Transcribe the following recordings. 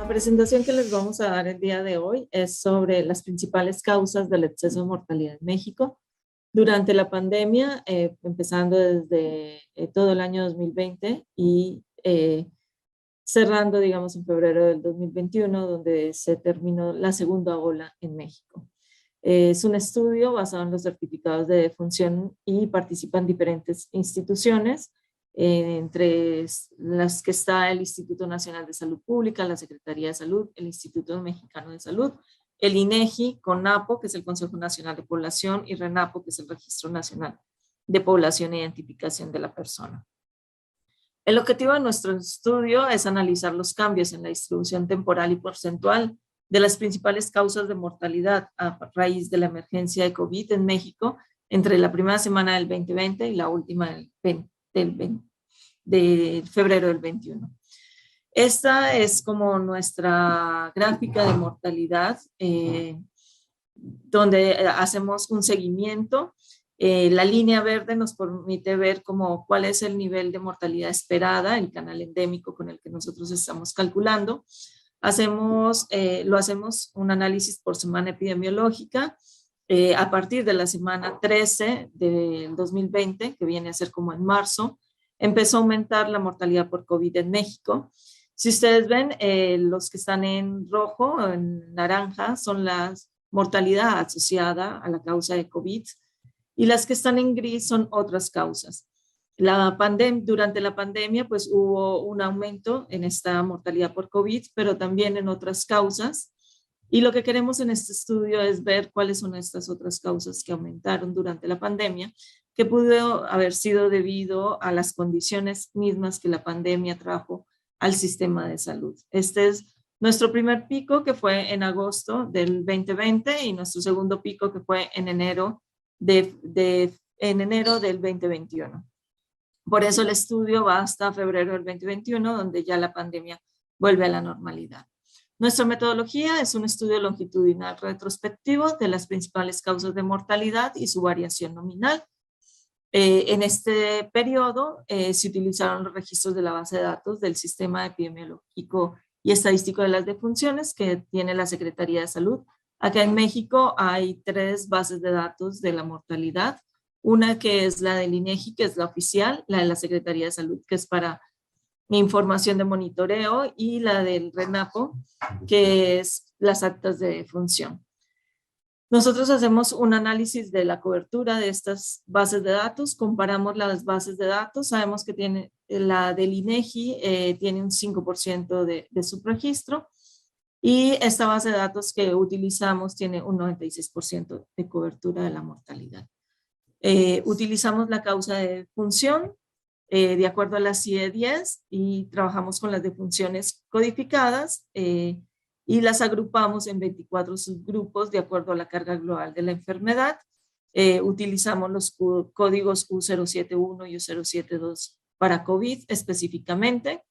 La presentación que les vamos a dar el día de hoy es sobre las principales causas del exceso de mortalidad en México durante la pandemia, empezando desde todo el año 2020 y cerrando, digamos, en febrero del 2021, donde se terminó la segunda ola en México. Es un estudio basado en los certificados de defunción y participan diferentes instituciones, entre las que está el Instituto Nacional de Salud Pública, la Secretaría de Salud, el Instituto Mexicano de Salud, el INEGI, CONAPO, que es el Consejo Nacional de Población, y RENAPO, que es el Registro Nacional de Población e Identificación de la Persona. El objetivo de nuestro estudio es analizar los cambios en la distribución temporal y porcentual de las principales causas de mortalidad a raíz de la emergencia de COVID en México entre la primera semana del 2020 y la última de febrero del 21. Esta es como nuestra gráfica de mortalidad, donde hacemos un seguimiento. La línea verde nos permite ver cuál es el nivel de mortalidad esperada, el canal endémico con el que nosotros estamos calculando. Lo hacemos un análisis por semana epidemiológica a partir de la semana 13 del 2020, que viene a ser como en marzo, empezó a aumentar la mortalidad por COVID en México. Si ustedes ven, los que están en rojo, en naranja, son la mortalidad asociada a la causa de COVID, y las que están en gris son otras causas. Durante la pandemia, pues hubo un aumento en esta mortalidad por COVID, pero también en otras causas. Y lo que queremos en este estudio es ver cuáles son estas otras causas que aumentaron durante la pandemia, que pudo haber sido debido a las condiciones mismas que la pandemia trajo al sistema de salud. Este es nuestro primer pico, que fue en agosto del 2020, y nuestro segundo pico, que fue en enero del 2021. Por eso el estudio va hasta febrero del 2021, donde ya la pandemia vuelve a la normalidad. Nuestra metodología es un estudio longitudinal retrospectivo de las principales causas de mortalidad y su variación nominal. En este periodo se utilizaron los registros de la base de datos del Sistema Epidemiológico y Estadístico de las Defunciones que tiene la Secretaría de Salud. Acá en México hay 3 bases de datos de la mortalidad. Una que es la del INEGI, que es la oficial, la de la Secretaría de Salud, que es para información de monitoreo, y la del RENAPO, que es las actas de defunción. Nosotros hacemos un análisis de la cobertura de estas bases de datos, comparamos las bases de datos, sabemos que la del INEGI tiene un 5% de subregistro, y esta base de datos que utilizamos tiene un 96% de cobertura de la mortalidad. Utilizamos la causa de defunción de acuerdo a la CIE-10 y trabajamos con las defunciones codificadas y las agrupamos en 24 subgrupos de acuerdo a la carga global de la enfermedad. Utilizamos los códigos U071 y U072 para COVID específicamente.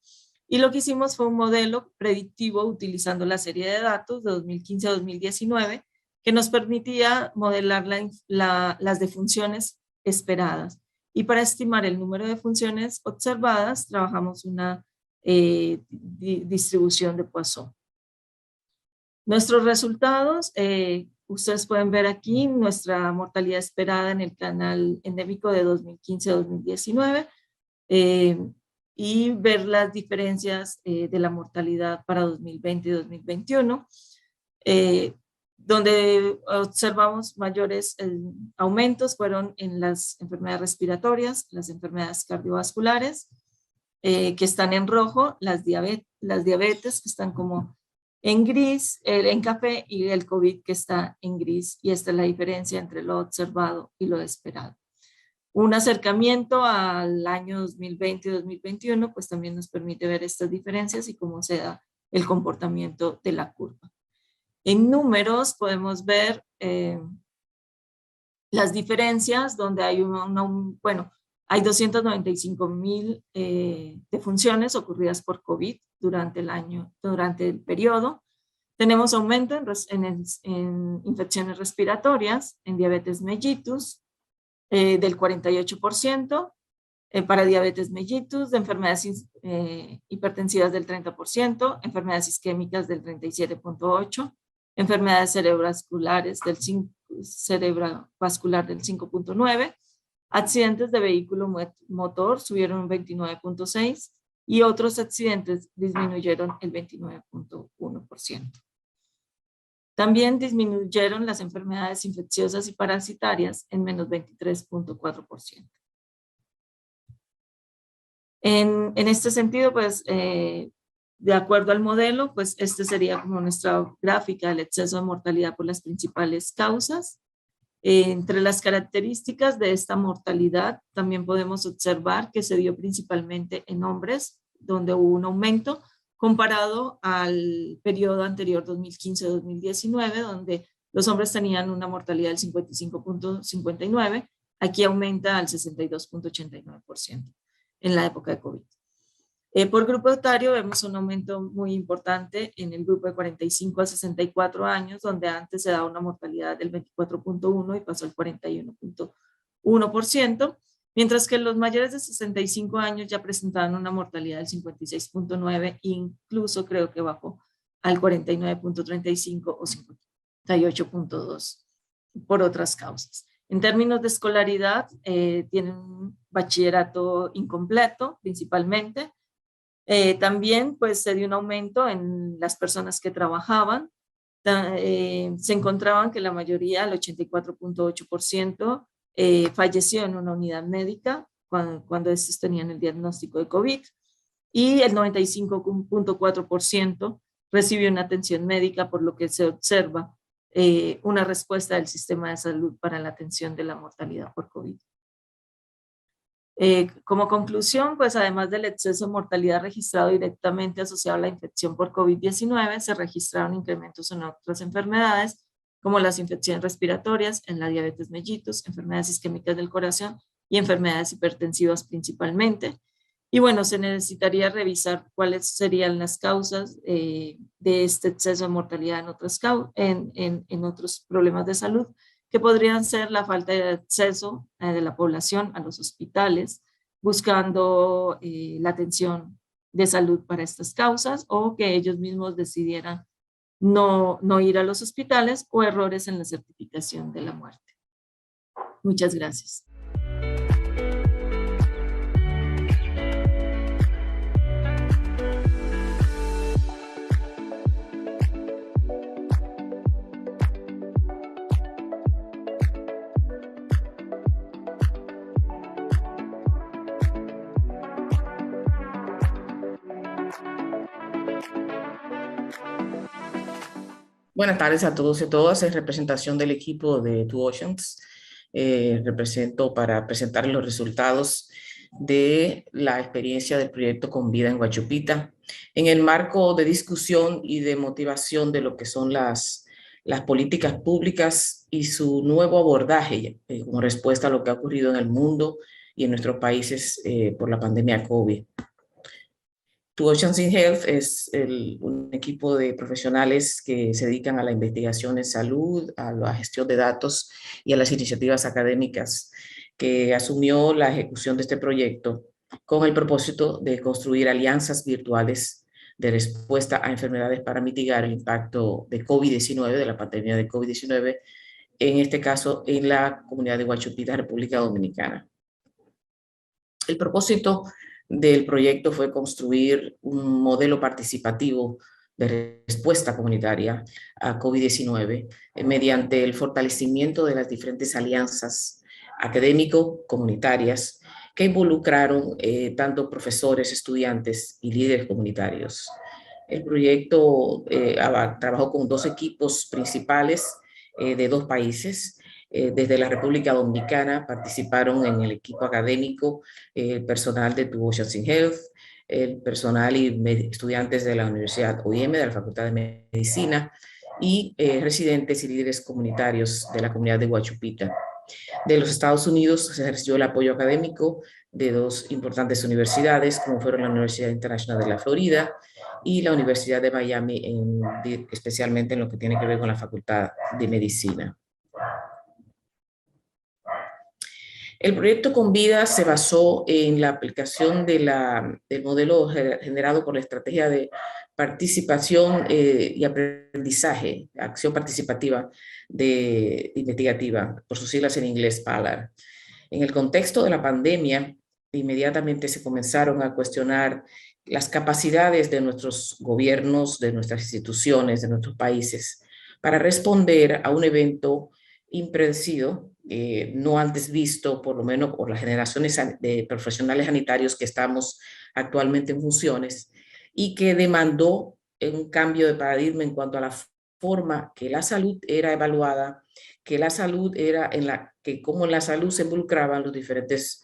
Y lo que hicimos fue un modelo predictivo utilizando la serie de datos de 2015 a 2019 que nos permitía modelar las defunciones esperadas. Y para estimar el número de defunciones observadas, trabajamos una distribución de Poisson. Nuestros resultados, ustedes pueden ver aquí nuestra mortalidad esperada en el canal endémico de 2015 a 2019 y ver las diferencias de la mortalidad para 2020 y 2021. Donde observamos mayores aumentos fueron en las enfermedades respiratorias, las enfermedades cardiovasculares, que están en rojo, las diabetes, que están como en gris, en café, y el COVID, que está en gris, y esta es la diferencia entre lo observado y lo esperado. Un acercamiento al año 2020 y 2021, pues también nos permite ver estas diferencias y cómo se da el comportamiento de la curva. En números podemos ver las diferencias donde hay hay 295,000 defunciones ocurridas por COVID durante el periodo. Tenemos aumento en infecciones respiratorias, en diabetes mellitus del 48%, para diabetes mellitus, de enfermedades hipertensivas del 30%, enfermedades isquémicas del 37.8%, enfermedades cerebrovasculares del 5.9%, accidentes de vehículo motor subieron un 29.6% y otros accidentes disminuyeron el 29.1%. También disminuyeron las enfermedades infecciosas y parasitarias en menos 23.4%. En este sentido, pues, de acuerdo al modelo, pues este sería como nuestra gráfica del exceso de mortalidad por las principales causas. Entre las características de esta mortalidad, también podemos observar que se dio principalmente en hombres, donde hubo un aumento comparado al periodo anterior 2015-2019, donde los hombres tenían una mortalidad del 55.59%, aquí aumenta al 62.89% en la época de COVID. Por grupo etario vemos un aumento muy importante en el grupo de 45 a 64 años, donde antes se daba una mortalidad del 24.1% y pasó al 41.1%, mientras que los mayores de 65 años ya presentaban una mortalidad del 56.9%, incluso creo que bajó al 49.35% o 58.2% por otras causas. En términos de escolaridad, tienen un bachillerato incompleto principalmente. También pues se dio un aumento en las personas que trabajaban. Se encontraban que la mayoría, el 84.8%, falleció en una unidad médica cuando estos tenían el diagnóstico de COVID, y el 95.4% recibió una atención médica, por lo que se observa una respuesta del sistema de salud para la atención de la mortalidad por COVID. Como conclusión, pues además del exceso de mortalidad registrado directamente asociado a la infección por COVID-19, se registraron incrementos en otras enfermedades, como las infecciones respiratorias, en la diabetes mellitus, enfermedades isquémicas del corazón y enfermedades hipertensivas principalmente. Y bueno, se necesitaría revisar cuáles serían las causas de este exceso de mortalidad en otros problemas de salud, que podrían ser la falta de acceso de la población a los hospitales, buscando la atención de salud para estas causas, o que ellos mismos decidieran no ir a los hospitales, o errores en la certificación de la muerte. Muchas gracias. Buenas tardes a todos y todas. En representación del equipo de Two Oceans, represento para presentar los resultados de la experiencia del proyecto Con Vida en Huachupita, en el marco de discusión y de motivación de lo que son las políticas públicas y su nuevo abordaje como respuesta a lo que ha ocurrido en el mundo y en nuestros países por la pandemia COVID. Two Oceans in Health es un equipo de profesionales que se dedican a la investigación en salud, a la gestión de datos y a las iniciativas académicas, que asumió la ejecución de este proyecto con el propósito de construir alianzas virtuales de respuesta a enfermedades para mitigar el impacto de COVID-19, de la pandemia de COVID-19, en este caso en la comunidad de Huachupita, República Dominicana. El propósito del proyecto fue construir un modelo participativo de respuesta comunitaria a COVID-19 mediante el fortalecimiento de las diferentes alianzas académico-comunitarias que involucraron tanto profesores, estudiantes y líderes comunitarios. El proyecto trabajó con dos equipos principales de dos países. Desde la República Dominicana participaron en el equipo académico el personal de Two Oceans in Health, el personal y estudiantes de la Universidad OIM, de la Facultad de Medicina, y residentes y líderes comunitarios de la comunidad de Huachupita. De los Estados Unidos se recibió el apoyo académico de dos importantes universidades, como fueron la Universidad Internacional de la Florida y la Universidad de Miami, especialmente en lo que tiene que ver con la Facultad de Medicina. El proyecto Convida se basó en la aplicación del modelo generado por la estrategia de participación y aprendizaje, acción participativa investigativa, por sus siglas en inglés, PALAR. En el contexto de la pandemia, inmediatamente se comenzaron a cuestionar las capacidades de nuestros gobiernos, de nuestras instituciones, de nuestros países, para responder a un evento impredecido, no antes visto, por lo menos por las generaciones de profesionales sanitarios que estamos actualmente en funciones, y que demandó un cambio de paradigma en cuanto a la forma que la salud era evaluada, que la salud era que como en la salud se involucraban los diferentes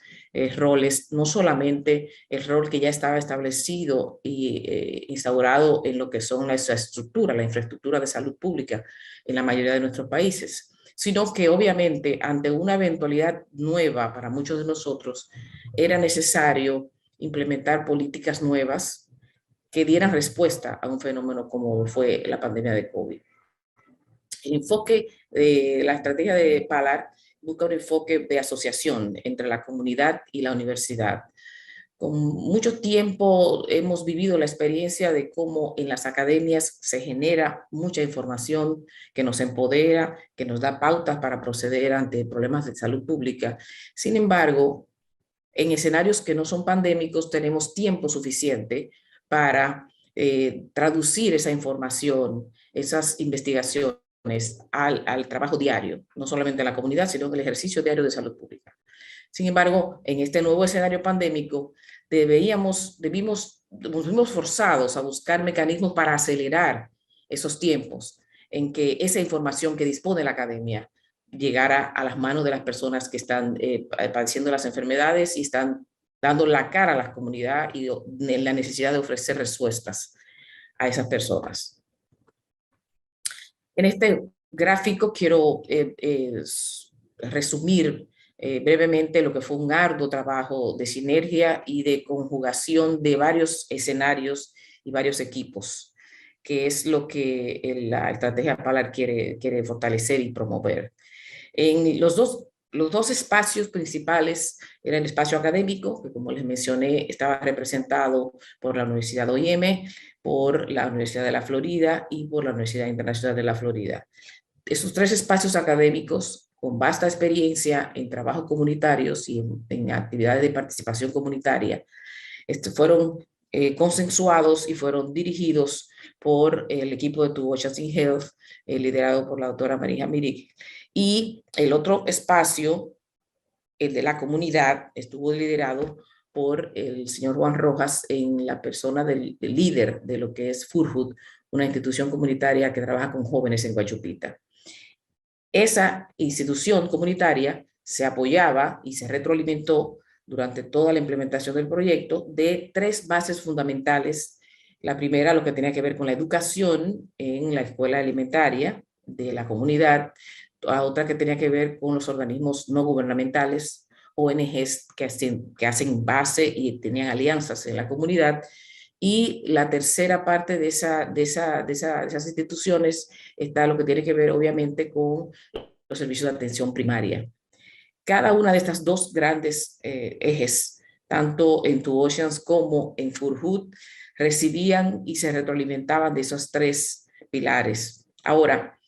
roles, no solamente el rol que ya estaba establecido y instaurado en lo que son la infraestructura de salud pública en la mayoría de nuestros países, sino que obviamente ante una eventualidad nueva para muchos de nosotros era necesario implementar políticas nuevas que dieran respuesta a un fenómeno como fue la pandemia de COVID. El enfoque de la estrategia de PALAR busca un enfoque de asociación entre la comunidad y la universidad. Con mucho tiempo hemos vivido la experiencia de cómo en las academias se genera mucha información que nos empodera, que nos da pautas para proceder ante problemas de salud pública. Sin embargo, en escenarios que no son pandémicos tenemos tiempo suficiente para traducir esa información, esas investigaciones al trabajo diario, no solamente en la comunidad, sino en el ejercicio diario de salud pública. Sin embargo, en este nuevo escenario pandémico, nos vimos forzados a buscar mecanismos para acelerar esos tiempos en que esa información que dispone la academia llegara a las manos de las personas que están padeciendo las enfermedades y están dando la cara a la comunidad y la necesidad de ofrecer respuestas a esas personas. En este gráfico quiero resumir brevemente lo que fue un arduo trabajo de sinergia y de conjugación de varios escenarios y varios equipos, que es lo que la estrategia PALAR quiere fortalecer y promover. En los dos espacios principales era el espacio académico, que como les mencioné estaba representado por la Universidad OIM, por la Universidad de la Florida y por la Universidad Internacional de la Florida. Esos tres espacios académicos con vasta experiencia en trabajos comunitarios y en actividades de participación comunitaria, fueron consensuados y fueron dirigidos por el equipo de Two Oceans in Health, liderado por la doctora Marija Mirik. Y el otro espacio, el de la comunidad, estuvo liderado por el señor Juan Rojas en la persona del líder de lo que es Furhud, una institución comunitaria que trabaja con jóvenes en Guachupita. Esa institución comunitaria se apoyaba y se retroalimentó durante toda la implementación del proyecto de tres bases fundamentales. La primera, lo que tenía que ver con la educación en la escuela alimentaria de la comunidad, la otra que tenía que ver con los organismos no gubernamentales, ONGs que hacen base y tenían alianzas en la comunidad, y la tercera parte de esas instituciones está lo que tiene que ver obviamente con los servicios de atención primaria. Cada una de estas dos grandes ejes, tanto en Two Oceans como en Furhud, recibían y se retroalimentaban de esos tres pilares. Ahora,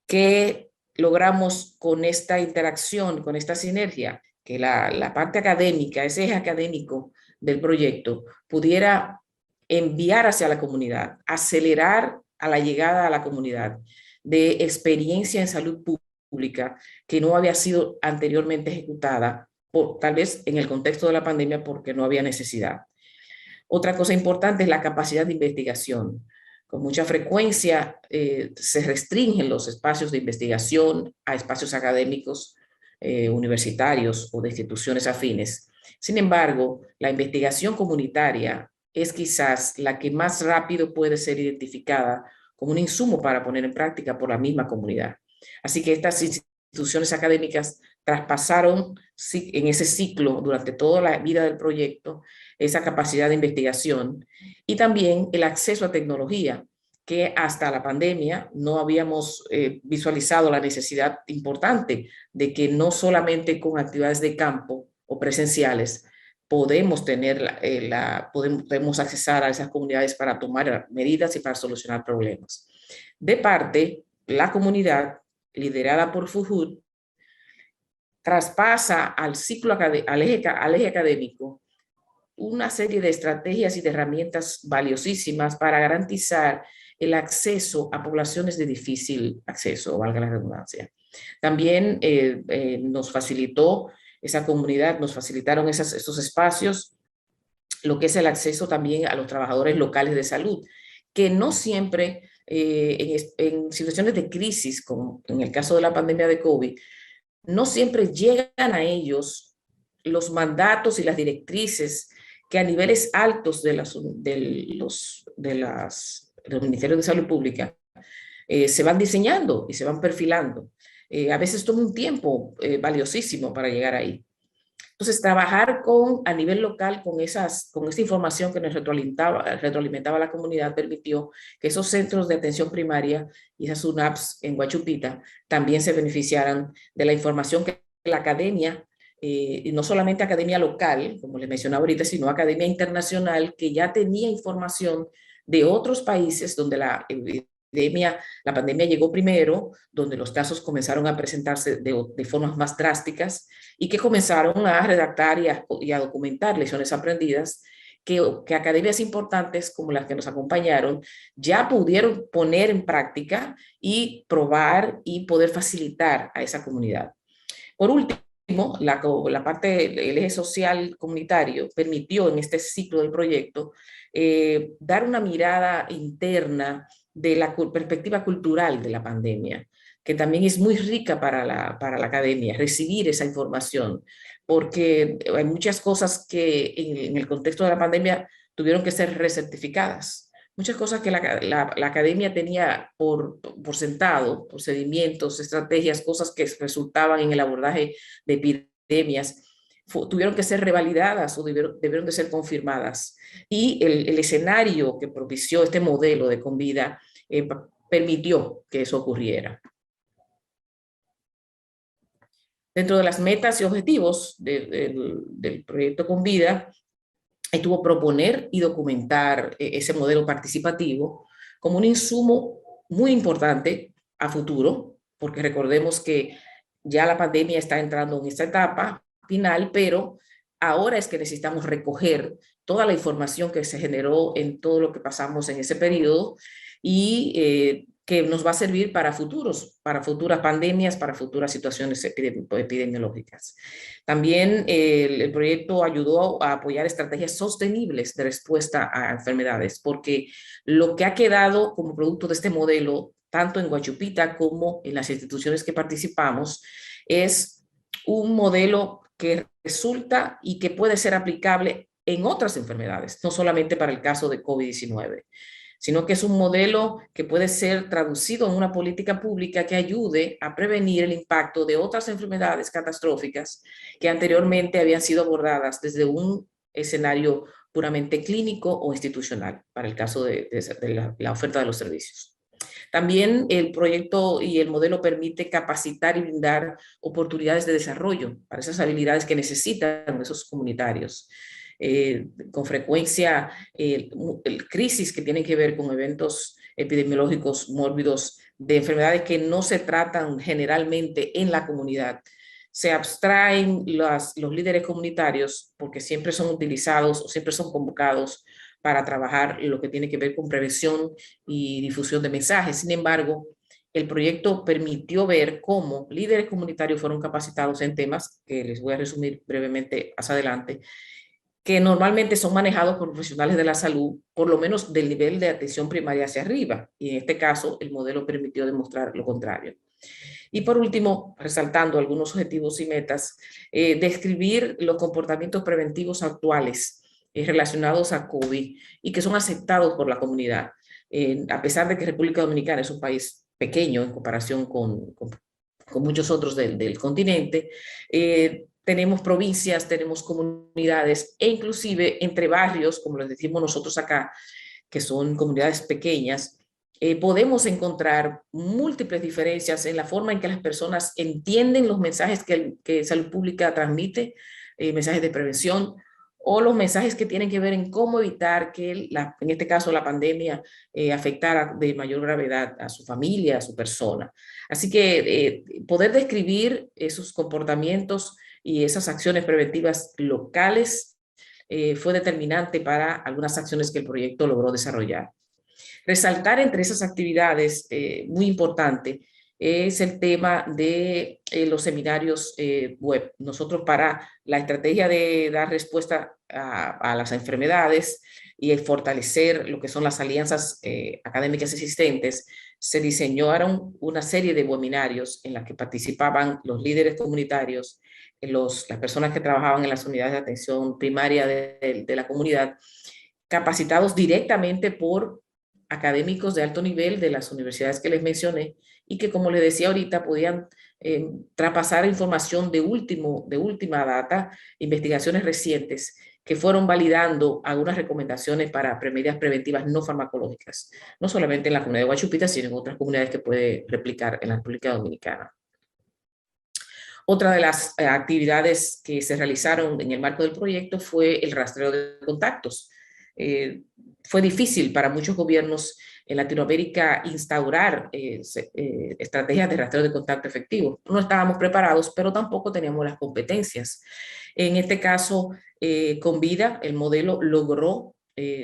¿qué logramos con esta interacción, con esta sinergia? Que la parte académica, ese eje académico del proyecto, pudiera enviar hacia la comunidad, acelerar a la llegada a la comunidad de experiencia en salud pública que no había sido anteriormente ejecutada, tal vez en el contexto de la pandemia porque no había necesidad. Otra cosa importante es la capacidad de investigación. Con mucha frecuencia se restringen los espacios de investigación a espacios académicos, universitarios o de instituciones afines. Sin embargo, la investigación comunitaria es quizás la que más rápido puede ser identificada como un insumo para poner en práctica por la misma comunidad. Así que estas instituciones académicas traspasaron en ese ciclo durante toda la vida del proyecto esa capacidad de investigación y también el acceso a tecnología que hasta la pandemia no habíamos visualizado la necesidad importante de que no solamente con actividades de campo o presenciales podemos podemos accesar a esas comunidades para tomar medidas y para solucionar problemas. De parte, la comunidad, liderada por FUHUD, traspasa al al eje académico una serie de estrategias y de herramientas valiosísimas para garantizar el acceso a poblaciones de difícil acceso, valga la redundancia. También nos facilitó esa comunidad, nos facilitaron estos espacios, lo que es el acceso también a los trabajadores locales de salud, que no siempre en situaciones de crisis, como en el caso de la pandemia de COVID, no siempre llegan a ellos los mandatos y las directrices que a niveles altos de los Ministerios de Salud Pública se van diseñando y se van perfilando. A veces toma un tiempo valiosísimo para llegar ahí. Entonces, trabajar a nivel local con esta información que nos retroalimentaba la comunidad permitió que esos centros de atención primaria y esas UNAPs en Huachupita también se beneficiaran de la información que la academia, y no solamente academia local, como les mencionaba ahorita, sino academia internacional, que ya tenía información de otros países donde la pandemia llegó primero, donde los casos comenzaron a presentarse de formas más drásticas y que comenzaron a redactar y a documentar lecciones aprendidas que academias importantes como las que nos acompañaron ya pudieron poner en práctica y probar y poder facilitar a esa comunidad. Por último, la parte, el eje social comunitario permitió en este ciclo del proyecto dar una mirada interna de la perspectiva cultural de la pandemia, que también es muy rica para la academia, recibir esa información, porque hay muchas cosas que en el contexto de la pandemia tuvieron que ser recertificadas. Muchas cosas que la academia tenía por sentado, procedimientos, estrategias, cosas que resultaban en el abordaje de epidemias, tuvieron que ser revalidadas o debieron de ser confirmadas. Y el escenario que propició este modelo de Convida permitió que eso ocurriera. Dentro de las metas y objetivos del proyecto Convida, estuvo proponer y documentar ese modelo participativo como un insumo muy importante a futuro, porque recordemos que ya la pandemia está entrando en esta etapa final, pero ahora es que necesitamos recoger toda la información que se generó en todo lo que pasamos en ese periodo y que nos va a servir para futuras pandemias, para futuras situaciones epidemiológicas. También el proyecto ayudó a apoyar estrategias sostenibles de respuesta a enfermedades, porque lo que ha quedado como producto de este modelo, tanto en Huachupita como en las instituciones que participamos, es un modelo que resulta y que puede ser aplicable en otras enfermedades, no solamente para el caso de COVID-19, sino que es un modelo que puede ser traducido en una política pública que ayude a prevenir el impacto de otras enfermedades catastróficas que anteriormente habían sido abordadas desde un escenario puramente clínico o institucional, para el caso de la oferta de los servicios. También el proyecto y el modelo permite capacitar y brindar oportunidades de desarrollo para esas habilidades que necesitan esos comunitarios. Con frecuencia crisis que tienen que ver con eventos epidemiológicos mórbidos de enfermedades que no se tratan generalmente en la comunidad. Se abstraen los líderes comunitarios porque siempre son utilizados o siempre son convocados para trabajar lo que tiene que ver con prevención y difusión de mensajes. Sin embargo, el proyecto permitió ver cómo líderes comunitarios fueron capacitados en temas que les voy a resumir brevemente más adelante, que normalmente son manejados por profesionales de la salud, por lo menos del nivel de atención primaria hacia arriba. Y en este caso, el modelo permitió demostrar lo contrario. Y por último, resaltando algunos objetivos y metas, describir los comportamientos preventivos actuales relacionados a COVID y que son aceptados por la comunidad, a pesar de que República Dominicana es un país pequeño en comparación con muchos otros del continente. Tenemos provincias, tenemos comunidades e inclusive entre barrios, como les decimos nosotros acá, que son comunidades pequeñas, podemos encontrar múltiples diferencias en la forma en que las personas entienden los mensajes que Salud Pública transmite, mensajes de prevención, o los mensajes que tienen que ver en cómo evitar que, en este caso, la pandemia afectara de mayor gravedad a su familia, a su persona. Así que poder describir esos comportamientos y esas acciones preventivas locales fue determinante para algunas acciones que el proyecto logró desarrollar. Resaltar entre esas actividades, muy importante, es el tema de los seminarios web. Nosotros, para la estrategia de dar respuesta a las enfermedades y fortalecer lo que son las alianzas académicas existentes, se diseñaron una serie de webinarios en las que participaban los líderes comunitarios, las personas que trabajaban en las unidades de atención primaria de la comunidad, capacitados directamente por académicos de alto nivel de las universidades que les mencioné, y que, como les decía ahorita, podían traspasar información de última data, investigaciones recientes que fueron validando algunas recomendaciones para medidas preventivas no farmacológicas, no solamente en la comunidad de Guachupita, sino en otras comunidades que puede replicar en la República Dominicana. Otra de las actividades que se realizaron en el marco del proyecto fue el rastreo de contactos. Fue difícil para muchos gobiernos en Latinoamérica instaurar estrategias de rastreo de contacto efectivo. No estábamos preparados, pero tampoco teníamos las competencias. En este caso, Convida, el modelo, logró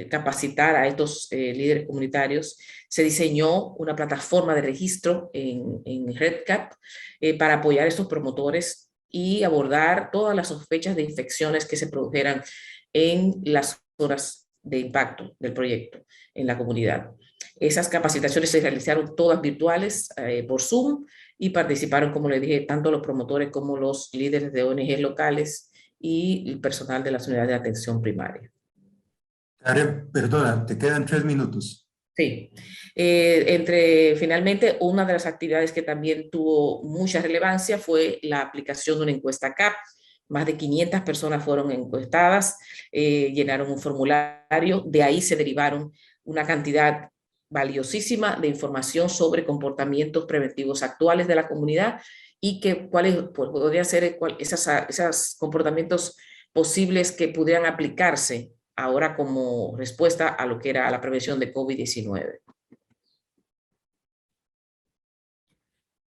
capacitar a estos líderes comunitarios. Se diseñó una plataforma de registro en REDCap para apoyar a estos promotores y abordar todas las sospechas de infecciones que se produjeran en las horas de impacto del proyecto en la comunidad. Esas capacitaciones se realizaron todas virtuales por Zoom, y participaron, como les dije, tanto los promotores como los líderes de ONG locales y el personal de las unidades de atención primaria. Karen, perdona, te quedan 3 minutos. Sí. Finalmente, una de las actividades que también tuvo mucha relevancia fue la aplicación de una encuesta CAP. Más de 500 personas fueron encuestadas, llenaron un formulario, de ahí se derivaron una cantidad valiosísima de información sobre comportamientos preventivos actuales de la comunidad y cuáles podrían ser esos comportamientos posibles que pudieran aplicarse ahora como respuesta a lo que era la prevención de COVID-19.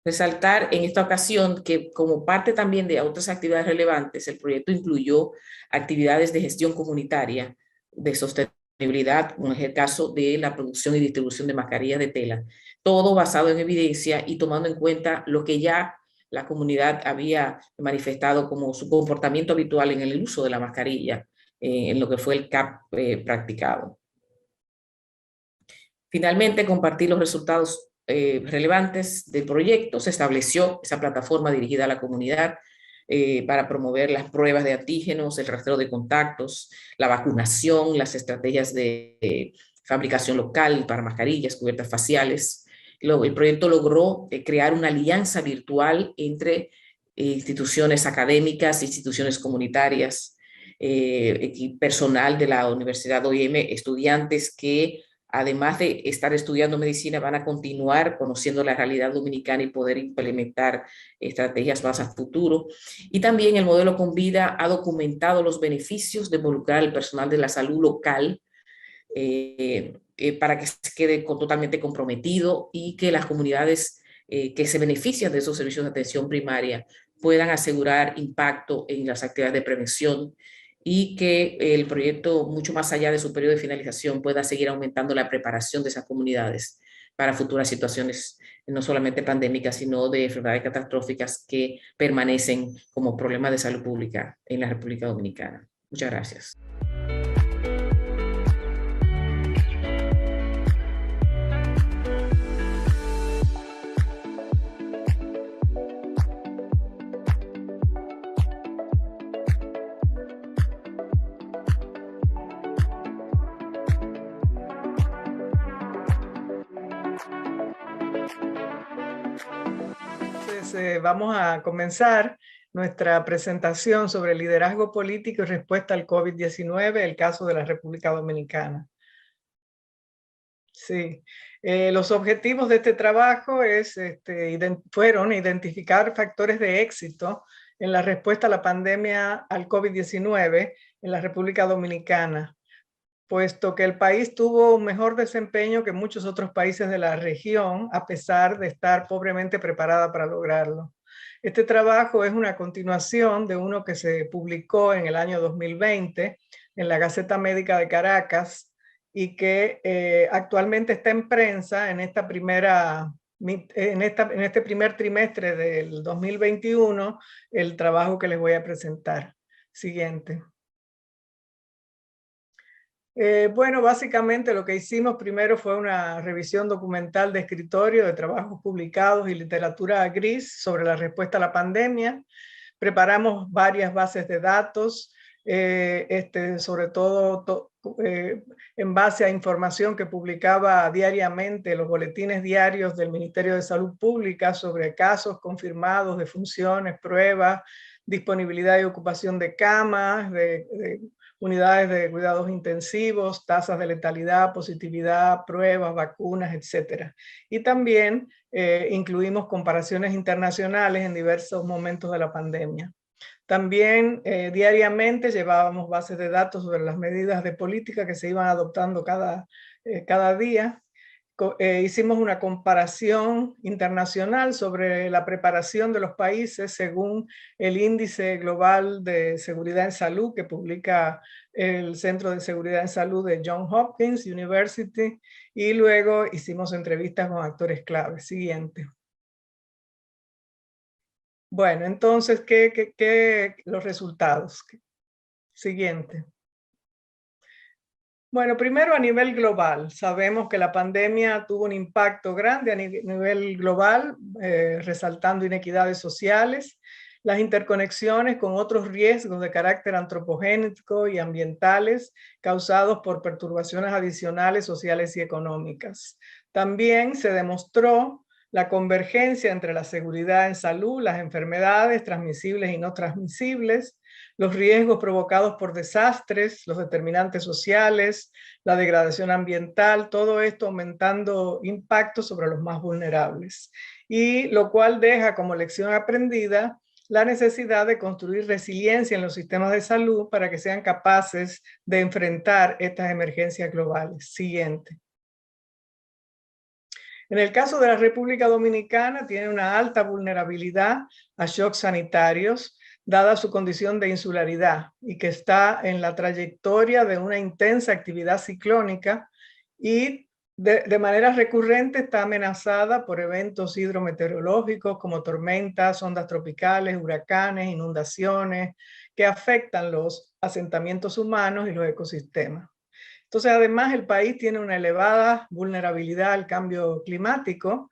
Resaltar en esta ocasión que, como parte también de otras actividades relevantes, el proyecto incluyó actividades de gestión comunitaria, de sostenibilidad, como es el caso de la producción y distribución de mascarillas de tela, todo basado en evidencia y tomando en cuenta lo que ya la comunidad había manifestado como su comportamiento habitual en el uso de la mascarilla, en lo que fue el CAP practicado. Finalmente, compartir los resultados relevantes del proyecto. Se estableció esa plataforma dirigida a la comunidad para promover las pruebas de antígenos, el rastreo de contactos, la vacunación, las estrategias de fabricación local para mascarillas, cubiertas faciales. El proyecto logró crear una alianza virtual entre instituciones académicas, instituciones comunitarias, personal de la Universidad OIM, estudiantes que, además de estar estudiando medicina, van a continuar conociendo la realidad dominicana y poder implementar estrategias más a futuro. Y también el modelo Convida ha documentado los beneficios de involucrar al personal de la salud local para que se quede totalmente comprometido y que las comunidades que se benefician de esos servicios de atención primaria puedan asegurar impacto en las actividades de prevención, y que el proyecto, mucho más allá de su periodo de finalización, pueda seguir aumentando la preparación de esas comunidades para futuras situaciones, no solamente pandémicas, sino de enfermedades catastróficas que permanecen como problemas de salud pública en la República Dominicana. Muchas gracias. Vamos a comenzar nuestra presentación sobre liderazgo político y respuesta al COVID-19, el caso de la República Dominicana. Sí. Los objetivos de este trabajo fueron identificar factores de éxito en la respuesta a la pandemia al COVID-19 en la República Dominicana, puesto que el país tuvo un mejor desempeño que muchos otros países de la región, a pesar de estar pobremente preparada para lograrlo. Este trabajo es una continuación de uno que se publicó en el año 2020 en la Gaceta Médica de Caracas y que actualmente está en prensa en este primer trimestre del 2021, el trabajo que les voy a presentar. Siguiente. Bueno, básicamente lo que hicimos primero fue una revisión documental de escritorio de trabajos publicados y literatura gris sobre la respuesta a la pandemia. Preparamos varias bases de datos, sobre todo en base a información que publicaba diariamente los boletines diarios del Ministerio de Salud Pública sobre casos confirmados, defunciones, pruebas, disponibilidad y ocupación de camas, de unidades de cuidados intensivos, tasas de letalidad, positividad, pruebas, vacunas, etc. Y también incluimos comparaciones internacionales en diversos momentos de la pandemia. También diariamente llevábamos bases de datos sobre las medidas de política que se iban adoptando cada día. Hicimos una comparación internacional sobre la preparación de los países según el Índice Global de Seguridad en Salud que publica el Centro de Seguridad en Salud de Johns Hopkins University, y luego hicimos entrevistas con actores claves. Siguiente. Bueno, entonces, los resultados? Siguiente. Bueno, primero a nivel global, sabemos que la pandemia tuvo un impacto grande a nivel global, resaltando inequidades sociales, las interconexiones con otros riesgos de carácter antropogénico y ambientales causados por perturbaciones adicionales sociales y económicas. También se demostró la convergencia entre la seguridad en salud, las enfermedades transmisibles y no transmisibles, los riesgos provocados por desastres, los determinantes sociales, la degradación ambiental, todo esto aumentando impactos sobre los más vulnerables. Y lo cual deja como lección aprendida la necesidad de construir resiliencia en los sistemas de salud para que sean capaces de enfrentar estas emergencias globales. Siguiente. En el caso de la República Dominicana, tiene una alta vulnerabilidad a shocks sanitarios, dada su condición de insularidad y que está en la trayectoria de una intensa actividad ciclónica y de manera recurrente está amenazada por eventos hidrometeorológicos como tormentas, ondas tropicales, huracanes, inundaciones, que afectan los asentamientos humanos y los ecosistemas. Entonces, además, el país tiene una elevada vulnerabilidad al cambio climático,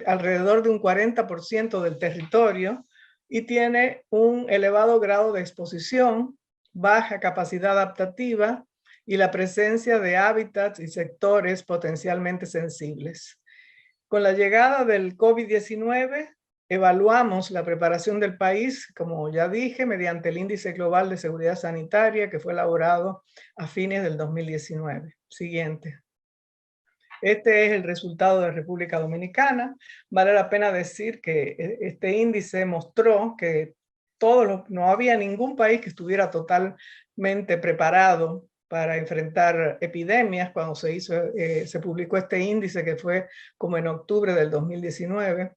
alrededor de un 40% del territorio, y tiene un elevado grado de exposición, baja capacidad adaptativa y la presencia de hábitats y sectores potencialmente sensibles. Con la llegada del COVID-19, evaluamos la preparación del país, como ya dije, mediante el Índice Global de Seguridad Sanitaria que fue elaborado a fines del 2019. Siguiente. Este es el resultado de República Dominicana. Vale la pena decir que este índice mostró que no había ningún país que estuviera totalmente preparado para enfrentar epidemias cuando se publicó este índice, que fue como en octubre del 2019.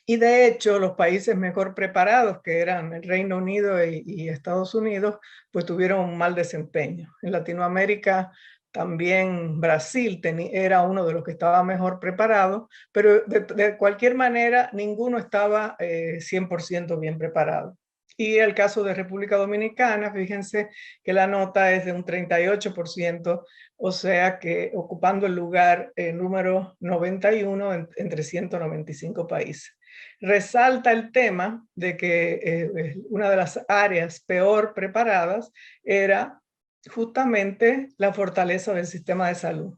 Y de hecho, los países mejor preparados, que eran el Reino Unido y Estados Unidos, pues tuvieron un mal desempeño. En Latinoamérica también Brasil era uno de los que estaba mejor preparado, pero de cualquier manera ninguno estaba 100% bien preparado. Y el caso de República Dominicana, fíjense que la nota es de un 38%, o sea que ocupando el lugar número 91 entre 195 países. Resalta el tema de que una de las áreas peor preparadas era justamente la fortaleza del sistema de salud.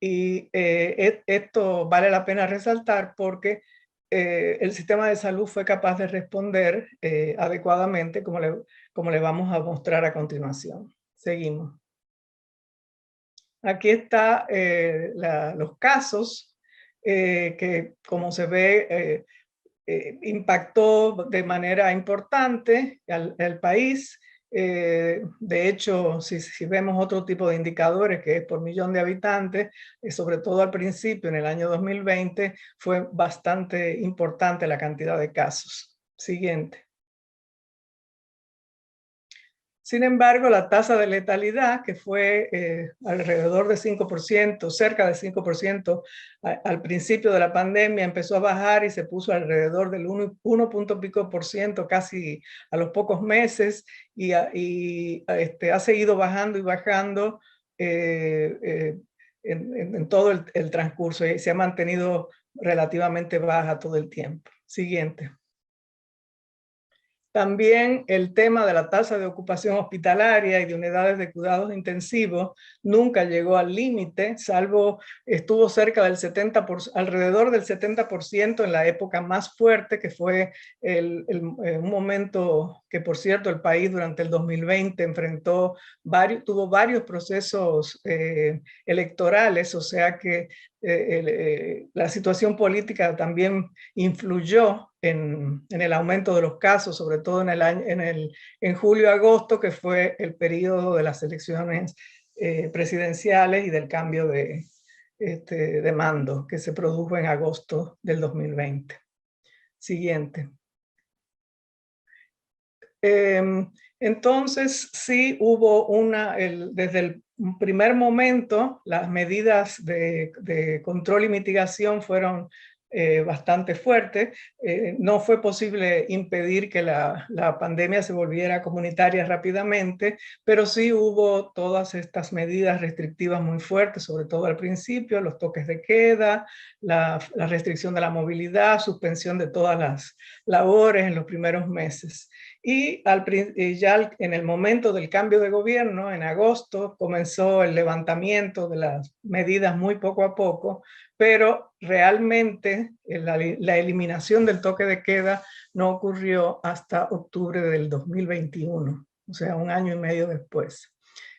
Y esto vale la pena resaltar porque el sistema de salud fue capaz de responder adecuadamente, como le vamos a mostrar a continuación. Seguimos. Aquí está los casos que, como se ve, impactó de manera importante al país. De hecho, si vemos otro tipo de indicadores, que es por millón de habitantes, sobre todo al principio, en el año 2020, fue bastante importante la cantidad de casos. Siguiente. Sin embargo, la tasa de letalidad, que fue alrededor de 5%, cerca de 5% al principio de la pandemia, empezó a bajar y se puso alrededor del 1 punto pico por ciento casi a los pocos meses, y ha seguido bajando y bajando en todo el transcurso, y se ha mantenido relativamente baja todo el tiempo. Siguiente. También el tema de la tasa de ocupación hospitalaria y de unidades de cuidados intensivos nunca llegó al límite, salvo estuvo cerca del 70%, alrededor del 70% en la época más fuerte, que fue un momento que, por cierto, el país durante el 2020 tuvo varios procesos electorales, o sea que la situación política también influyó en el aumento de los casos, sobre todo en julio-agosto, que fue el periodo de las elecciones presidenciales y del cambio de mando que se produjo en agosto del 2020. Siguiente. Entonces, sí hubo desde el primer momento, las medidas de control y mitigación fueron bastante fuertes. No fue posible impedir que la pandemia se volviera comunitaria rápidamente, pero sí hubo todas estas medidas restrictivas muy fuertes, sobre todo al principio, los toques de queda, la restricción de la movilidad, suspensión de todas las labores en los primeros meses. Y ya en el momento del cambio de gobierno, en agosto, comenzó el levantamiento de las medidas muy poco a poco, pero realmente la eliminación del toque de queda no ocurrió hasta octubre del 2021, o sea, 1 año y medio después.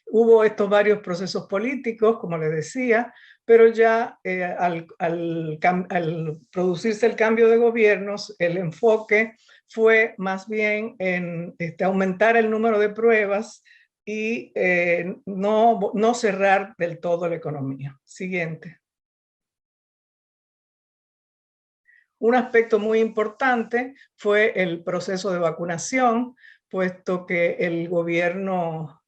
Hubo estos varios procesos políticos, como les decía, pero ya al producirse el cambio de gobiernos, el enfoque fue más bien en aumentar el número de pruebas y no cerrar del todo la economía. Siguiente. Un aspecto muy importante fue el proceso de vacunación, puesto que el gobierno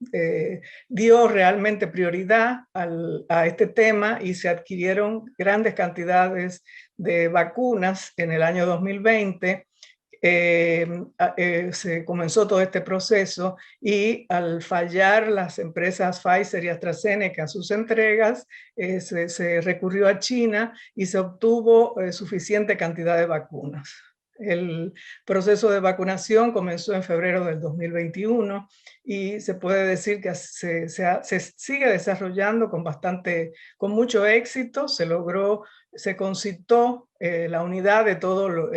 dio realmente prioridad a este tema y se adquirieron grandes cantidades de vacunas en el año 2020. Se comenzó todo este proceso y al fallar las empresas Pfizer y AstraZeneca sus entregas, se recurrió a China y se obtuvo suficiente cantidad de vacunas. El proceso de vacunación comenzó en febrero del 2021 y se puede decir que se sigue desarrollando con mucho éxito. Se concitó la unidad de toda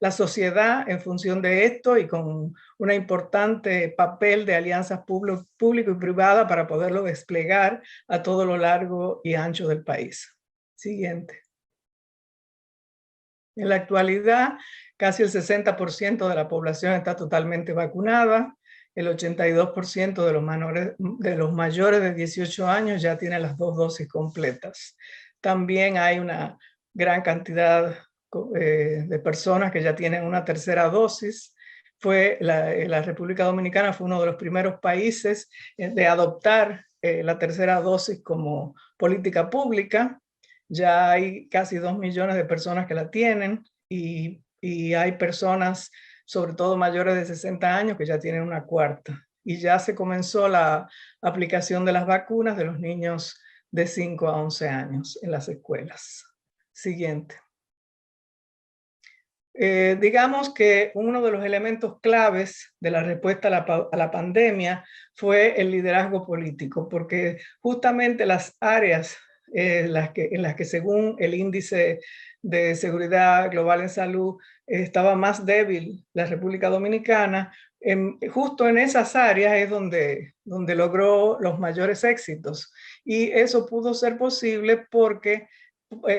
la sociedad en función de esto y con un importante papel de alianzas público y privada para poderlo desplegar a todo lo largo y ancho del país. Siguiente. En la actualidad, casi el 60% de la población está totalmente vacunada. El 82% de los mayores de 18 años ya tienen las 2 dosis completas. También hay una gran cantidad de personas que ya tienen una tercera dosis. La República Dominicana fue uno de los primeros países de adoptar la tercera dosis como política pública. Ya hay casi 2 millones de personas que la tienen y hay personas, sobre todo mayores de 60 años, que ya tienen una cuarta. Y ya se comenzó la aplicación de las vacunas de los niños de 5 a 11 años en las escuelas. Siguiente. Digamos que uno de los elementos claves de la respuesta a la pandemia fue el liderazgo político, porque justamente las áreas en las que según el índice de seguridad global en salud estaba más débil la República Dominicana, justo en esas áreas es donde logró los mayores éxitos. Y eso pudo ser posible porque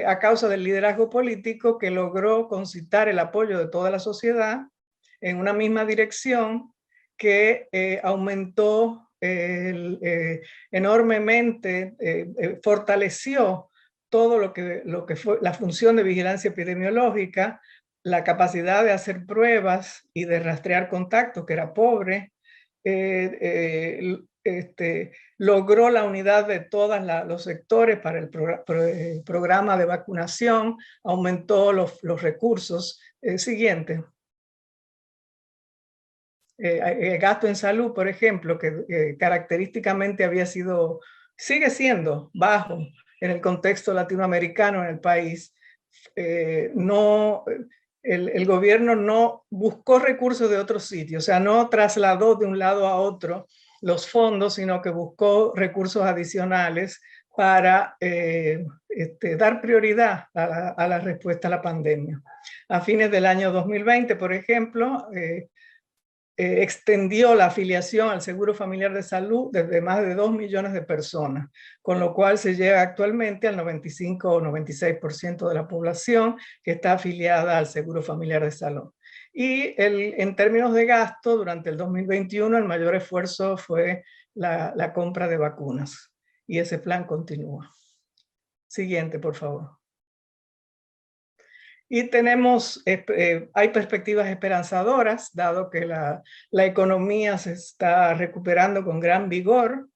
a causa del liderazgo político que logró concitar el apoyo de toda la sociedad en una misma dirección, que aumentó enormemente, fortaleció todo lo que fue la función de vigilancia epidemiológica, la capacidad de hacer pruebas y de rastrear contactos, que era pobre, logró la unidad de todos los sectores para el programa de vacunación, aumentó los recursos. Siguiente. El gasto en salud, por ejemplo, que característicamente sigue siendo bajo en el contexto latinoamericano en el país. El gobierno no buscó recursos de otros sitios, o sea, no trasladó de un lado a otro los fondos, sino que buscó recursos adicionales para dar prioridad a la respuesta a la pandemia. A fines del año 2020, por ejemplo, extendió la afiliación al Seguro Familiar de Salud desde más de 2 millones de personas, con lo cual se llega actualmente al 95 o 96% de la población que está afiliada al Seguro Familiar de Salud. Y en términos de gasto, durante el 2021 el mayor esfuerzo fue la compra de vacunas, y ese plan continúa. Siguiente, por favor. Y hay perspectivas esperanzadoras, dado que la economía se está recuperando con gran vigor.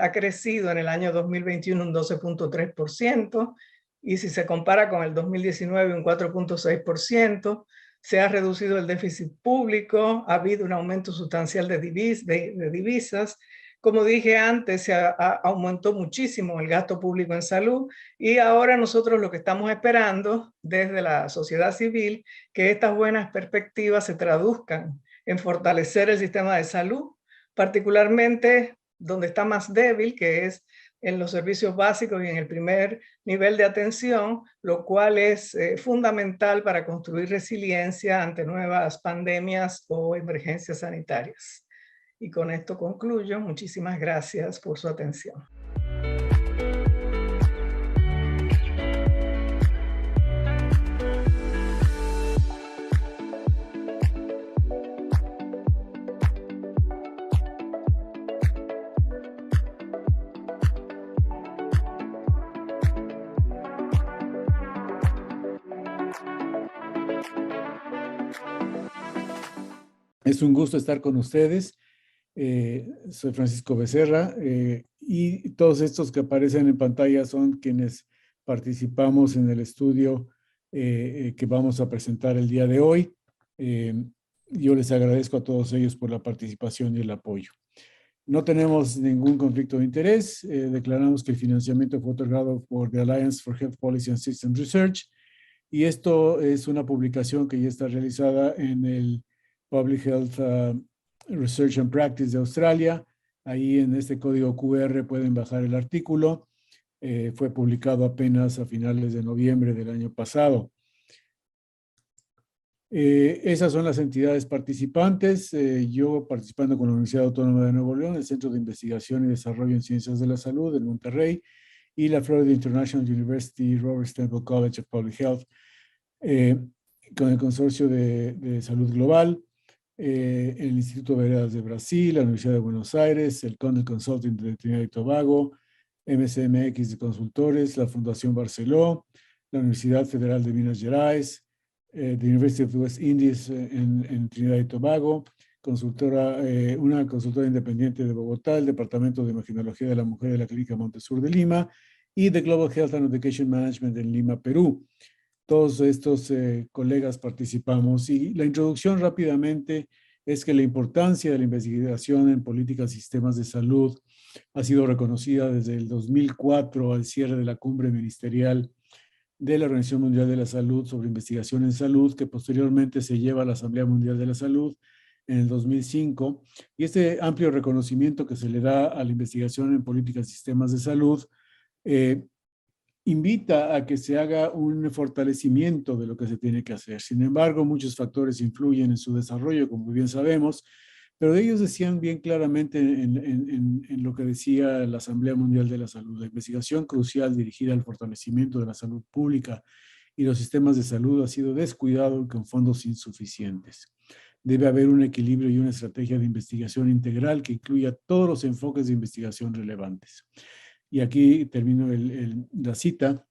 Ha crecido en el año 2021 un 12.3%, y si se compara con el 2019 un 4.6%. Se ha reducido el déficit público, ha habido un aumento sustancial de divisas. Como dije antes, se aumentó muchísimo el gasto público en salud, y ahora nosotros lo que estamos esperando desde la sociedad civil, que estas buenas perspectivas se traduzcan en fortalecer el sistema de salud, particularmente donde está más débil, que es en los servicios básicos y en el primer nivel de atención, lo cual es fundamental para construir resiliencia ante nuevas pandemias o emergencias sanitarias. Y con esto concluyo. Muchísimas gracias por su atención. Es un gusto estar con ustedes. Soy Francisco Becerra, y todos estos que aparecen en pantalla son quienes participamos en el estudio que vamos a presentar el día de hoy. Yo les agradezco a todos ellos por la participación y el apoyo. No tenemos ningún conflicto de interés. Declaramos que el financiamiento fue otorgado por The Alliance for Health Policy and Systems Research, y esto es una publicación que ya está realizada en el Public Health Research and Practice de Australia. Ahí en este código QR pueden bajar el artículo. Fue publicado apenas a finales de noviembre del año pasado. Esas son las entidades participantes. Yo participando con la Universidad Autónoma de Nuevo León, el Centro de Investigación y Desarrollo en Ciencias de la Salud en Monterrey, y la Florida International University Robert Temple College of Public Health, con el Consorcio de Salud Global, el Instituto Veredas de Brasil, la Universidad de Buenos Aires, el Condel Consulting de Trinidad y Tobago, MCMX de Consultores, la Fundación Barceló, la Universidad Federal de Minas Gerais, the University of the West Indies en Trinidad y Tobago, una consultora independiente de Bogotá, el Departamento de Imagenología de la Mujer de la Clínica Montesur de Lima, y The Global Health and Education Management en Lima, Perú. Todos estos colegas participamos, y la introducción rápidamente es que la importancia de la investigación en políticas y sistemas de salud ha sido reconocida desde el 2004 al cierre de la cumbre ministerial de la Organización Mundial de la Salud sobre investigación en salud, que posteriormente se lleva a la Asamblea Mundial de la Salud en el 2005. Y este amplio reconocimiento que se le da a la investigación en políticas y sistemas de salud invita a que se haga un fortalecimiento de lo que se tiene que hacer. Sin embargo, muchos factores influyen en su desarrollo, como bien sabemos, pero ellos decían bien claramente en lo que decía la Asamblea Mundial de la Salud, la investigación crucial dirigida al fortalecimiento de la salud pública y los sistemas de salud ha sido descuidado con fondos insuficientes. Debe haber un equilibrio y una estrategia de investigación integral que incluya todos los enfoques de investigación relevantes. Y aquí termino la cita.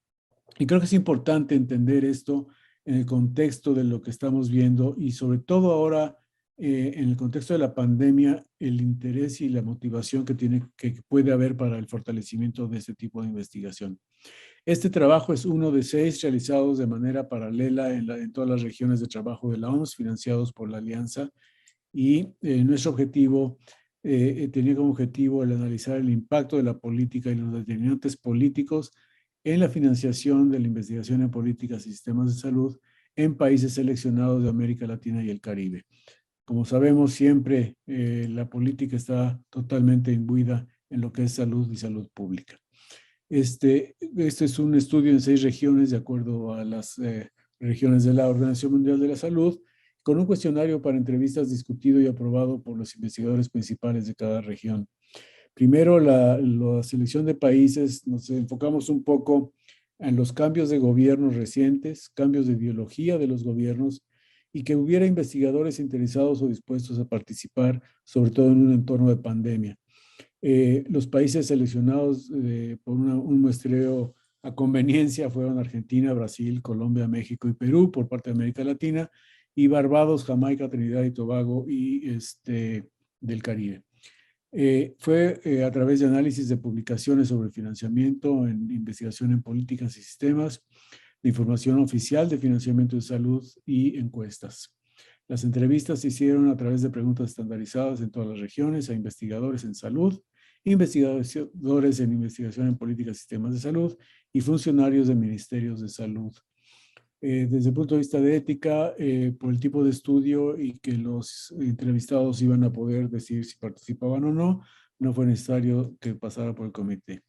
Y creo que es importante entender esto en el contexto de lo que estamos viendo y sobre todo ahora en el contexto de la pandemia, el interés y la motivación que puede haber para el fortalecimiento de este tipo de investigación. Este trabajo es uno de 6 realizados de manera paralela en todas las regiones de trabajo de la OMS, financiados por la Alianza, y nuestro objetivo tenía como objetivo el analizar el impacto de la política y los determinantes políticos en la financiación de la investigación en políticas y sistemas de salud en países seleccionados de América Latina y el Caribe. Como sabemos, siempre la política está totalmente imbuida en lo que es salud y salud pública. Este es un estudio en 6 regiones, de acuerdo a las regiones de la Organización Mundial de la Salud, con un cuestionario para entrevistas discutido y aprobado por los investigadores principales de cada región. Primero, la selección de países, nos enfocamos un poco en los cambios de gobiernos recientes, cambios de ideología de los gobiernos, y que hubiera investigadores interesados o dispuestos a participar, sobre todo en un entorno de pandemia. Los países seleccionados por un muestreo a conveniencia fueron Argentina, Brasil, Colombia, México y Perú por parte de América Latina, y Barbados, Jamaica, Trinidad y Tobago y del Caribe. Fue a través de análisis de publicaciones sobre financiamiento en investigación en políticas y sistemas, de información oficial de financiamiento de salud y encuestas. Las entrevistas se hicieron a través de preguntas estandarizadas en todas las regiones a investigadores en salud, investigadores en investigación en políticas y sistemas de salud y funcionarios de ministerios de salud. Desde el punto de vista de ética, por el tipo de estudio y que los entrevistados iban a poder decir si participaban o no, no fue necesario que pasara por el comité.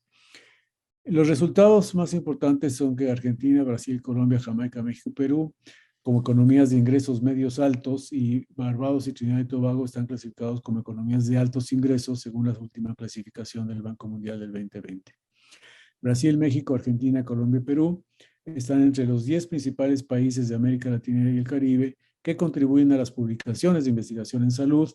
Los resultados más importantes son que Argentina, Brasil, Colombia, Jamaica, México y Perú, como economías de ingresos medios altos, y Barbados y Trinidad y Tobago están clasificados como economías de altos ingresos según la última clasificación del Banco Mundial del 2020. Brasil, México, Argentina, Colombia y Perú están entre los 10 principales países de América Latina y el Caribe que contribuyen a las publicaciones de investigación en salud,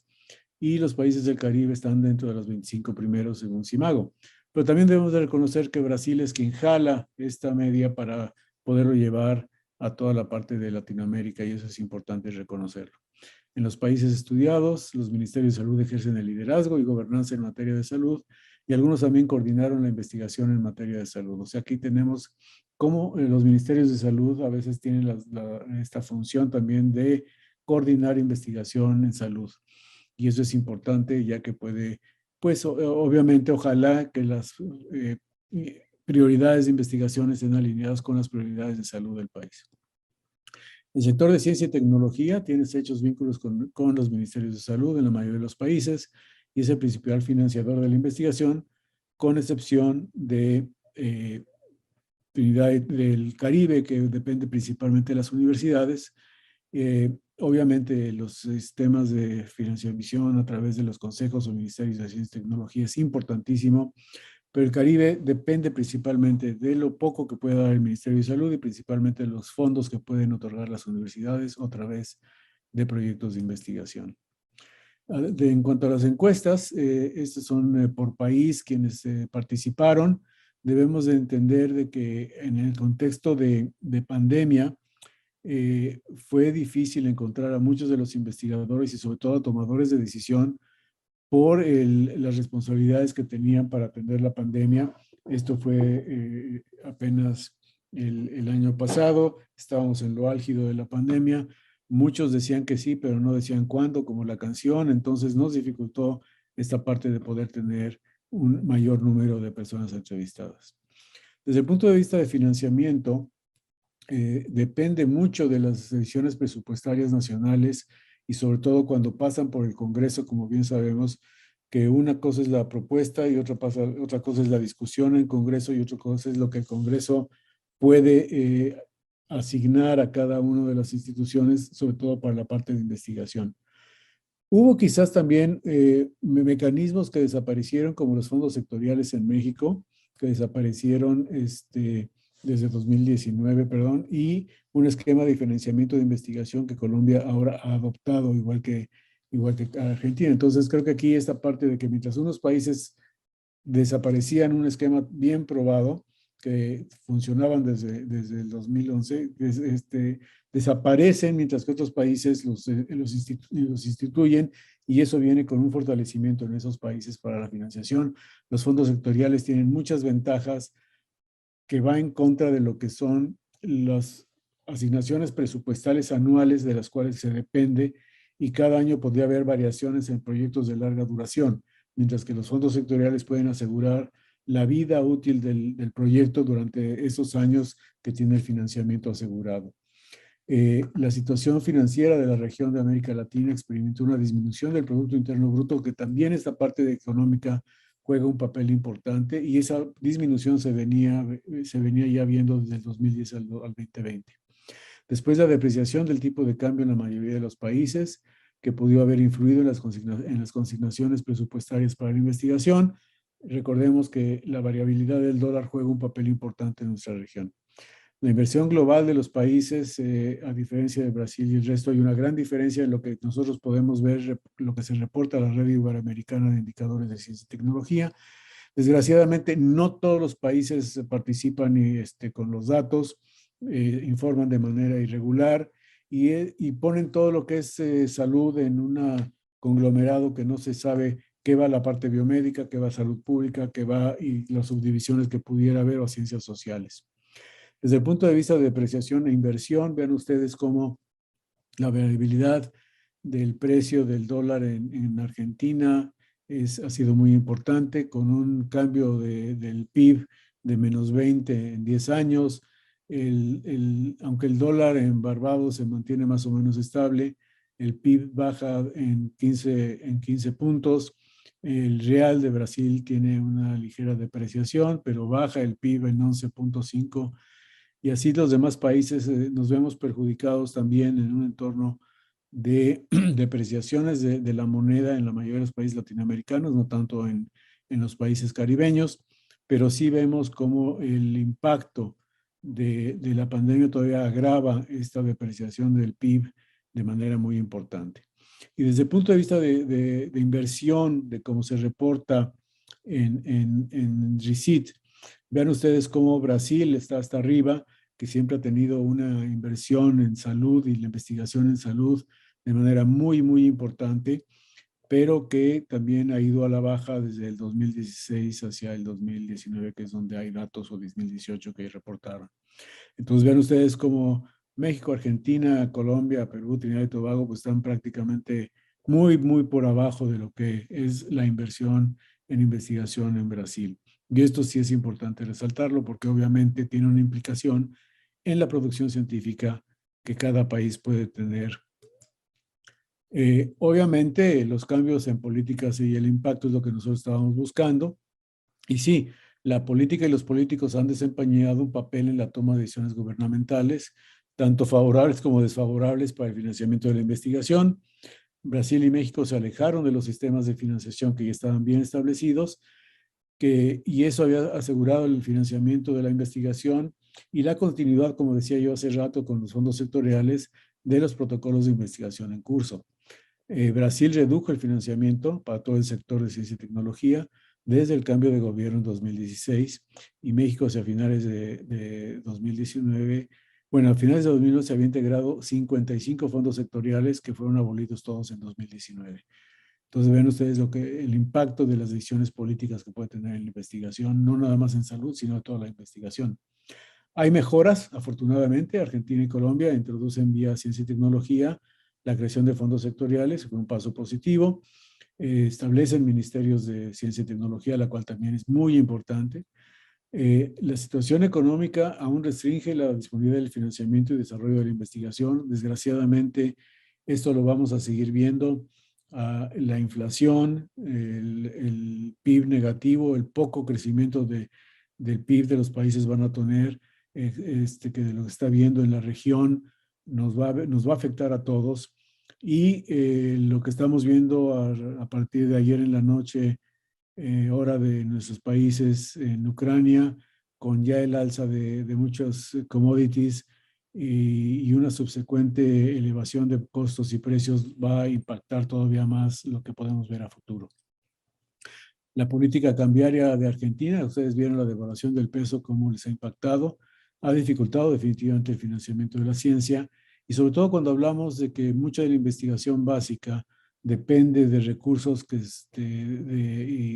y los países del Caribe están dentro de los 25 primeros según CIMAGO. Pero también debemos de reconocer que Brasil es quien jala esta media para poderlo llevar a toda la parte de Latinoamérica, y eso es importante reconocerlo. En los países estudiados, los ministerios de salud ejercen el liderazgo y gobernanza en materia de salud, y algunos también coordinaron la investigación en materia de salud. O sea, aquí tenemos cómo los ministerios de salud a veces tienen esta función también de coordinar investigación en salud. Y eso es importante, ya que puede, pues obviamente, ojalá que las prioridades de investigación estén alineadas con las prioridades de salud del país. El sector de ciencia y tecnología tiene estrechos vínculos con los ministerios de salud en la mayoría de los países y es el principal financiador de la investigación, con excepción de Trinidad del Caribe, que depende principalmente de las universidades. Obviamente los sistemas de financiación a través de los consejos o ministerios de ciencia y tecnología es importantísimo, pero el Caribe depende principalmente de lo poco que puede dar el Ministerio de Salud y principalmente de los fondos que pueden otorgar las universidades a través de proyectos de investigación. En cuanto a las encuestas, estas son por país quienes participaron. Debemos de entender de que en el contexto de pandemia fue difícil encontrar a muchos de los investigadores y sobre todo a tomadores de decisión por las responsabilidades que tenían para atender la pandemia. Esto fue apenas el año pasado, estábamos en lo álgido de la pandemia. Muchos decían que sí, pero no decían cuándo, como la canción. Entonces nos dificultó esta parte de poder tener un mayor número de personas entrevistadas. Desde el punto de vista de financiamiento, depende mucho de las decisiones presupuestarias nacionales y sobre todo cuando pasan por el Congreso, como bien sabemos, que una cosa es la propuesta y otra cosa es la discusión en Congreso y otra cosa es lo que el Congreso puede asignar a cada una de las instituciones, sobre todo para la parte de investigación. Hubo quizás también mecanismos que desaparecieron, como los fondos sectoriales en México, que desaparecieron desde 2019, perdón, y un esquema de financiamiento de investigación que Colombia ahora ha adoptado, igual que Argentina. Entonces, creo que aquí esta parte de que mientras unos países desaparecían un esquema bien probado, que funcionaban desde el 2011, desaparecen mientras que otros países los instituyen, y eso viene con un fortalecimiento en esos países para la financiación. Los fondos sectoriales tienen muchas ventajas que va en contra de lo que son las asignaciones presupuestales anuales de las cuales se depende, y cada año podría haber variaciones en proyectos de larga duración, mientras que los fondos sectoriales pueden asegurar la vida útil del proyecto durante esos años que tiene el financiamiento asegurado. La situación financiera de la región de América Latina experimentó una disminución del Producto Interno Bruto, que también esta parte de económica juega un papel importante, y esa disminución se venía ya viendo desde el 2010 al 2020. Después, la depreciación del tipo de cambio en la mayoría de los países, que pudo haber influido en las consignaciones presupuestarias para la investigación. Recordemos que la variabilidad del dólar juega un papel importante en nuestra región. La inversión global de los países, a diferencia de Brasil y el resto, hay una gran diferencia en lo que nosotros podemos ver, lo que se reporta a la Red Iberoamericana de Indicadores de Ciencia y Tecnología. Desgraciadamente, no todos los países participan con los datos, informan de manera irregular y ponen todo lo que es salud en un conglomerado que no se sabe qué va a la parte biomédica, qué va a salud pública, qué va y las subdivisiones que pudiera haber o a ciencias sociales. Desde el punto de vista de depreciación e inversión, vean ustedes cómo la variabilidad del precio del dólar en Argentina ha sido muy importante, con un cambio del PIB de menos 20 en 10 años. Aunque el dólar en Barbados se mantiene más o menos estable, el PIB baja en 15 puntos. El real de Brasil tiene una ligera depreciación, pero baja el PIB en 11.5. Y así los demás países nos vemos perjudicados también en un entorno de depreciaciones de la moneda en la mayoría de los países latinoamericanos, no tanto en los países caribeños, pero sí vemos cómo el impacto de la pandemia todavía agrava esta depreciación del PIB de manera muy importante. Y desde el punto de vista de inversión, de cómo se reporta en RICIT, vean ustedes cómo Brasil está hasta arriba, que siempre ha tenido una inversión en salud y la investigación en salud de manera muy, muy importante, pero que también ha ido a la baja desde el 2016 hacia el 2019, que es donde hay datos, o 2018 que reportaron. Entonces, vean ustedes cómo México, Argentina, Colombia, Perú, Trinidad y Tobago, pues están prácticamente muy, muy por abajo de lo que es la inversión en investigación en Brasil. Y esto sí es importante resaltarlo, porque obviamente tiene una implicación en la producción científica que cada país puede tener. Obviamente los cambios en políticas y el impacto es lo que nosotros estábamos buscando. Y sí, la política y los políticos han desempeñado un papel en la toma de decisiones gubernamentales, tanto favorables como desfavorables para el financiamiento de la investigación. Brasil y México se alejaron de los sistemas de financiación que ya estaban bien establecidos, y eso había asegurado el financiamiento de la investigación y la continuidad, como decía yo hace rato, con los fondos sectoriales de los protocolos de investigación en curso. Brasil redujo el financiamiento para todo el sector de ciencia y tecnología desde el cambio de gobierno en 2016, y México hacia finales de 2019, bueno, a finales de 2019 se había integrado 55 fondos sectoriales que fueron abolidos todos en 2019. Entonces, vean ustedes el impacto de las decisiones políticas que puede tener en la investigación, no nada más en salud, sino en toda la investigación. Hay mejoras, afortunadamente. Argentina y Colombia introducen vía ciencia y tecnología la creación de fondos sectoriales, fue un paso positivo. Establecen ministerios de ciencia y tecnología, la cual también es muy importante. La situación económica aún restringe la disponibilidad del financiamiento y desarrollo de la investigación. Desgraciadamente, esto lo vamos a seguir viendo la inflación, el PIB negativo, el poco crecimiento del PIB de los países van a tener, que de lo que está viendo en la región nos va a afectar a todos. Y lo que estamos viendo a partir de ayer en la noche, hora de nuestros países en Ucrania, con ya el alza de muchos commodities y una subsecuente elevación de costos y precios, va a impactar todavía más lo que podemos ver a futuro. La política cambiaria de Argentina, ustedes vieron la devaluación del peso, cómo les ha impactado, ha dificultado definitivamente el financiamiento de la ciencia, y sobre todo cuando hablamos de que mucha de la investigación básica depende de recursos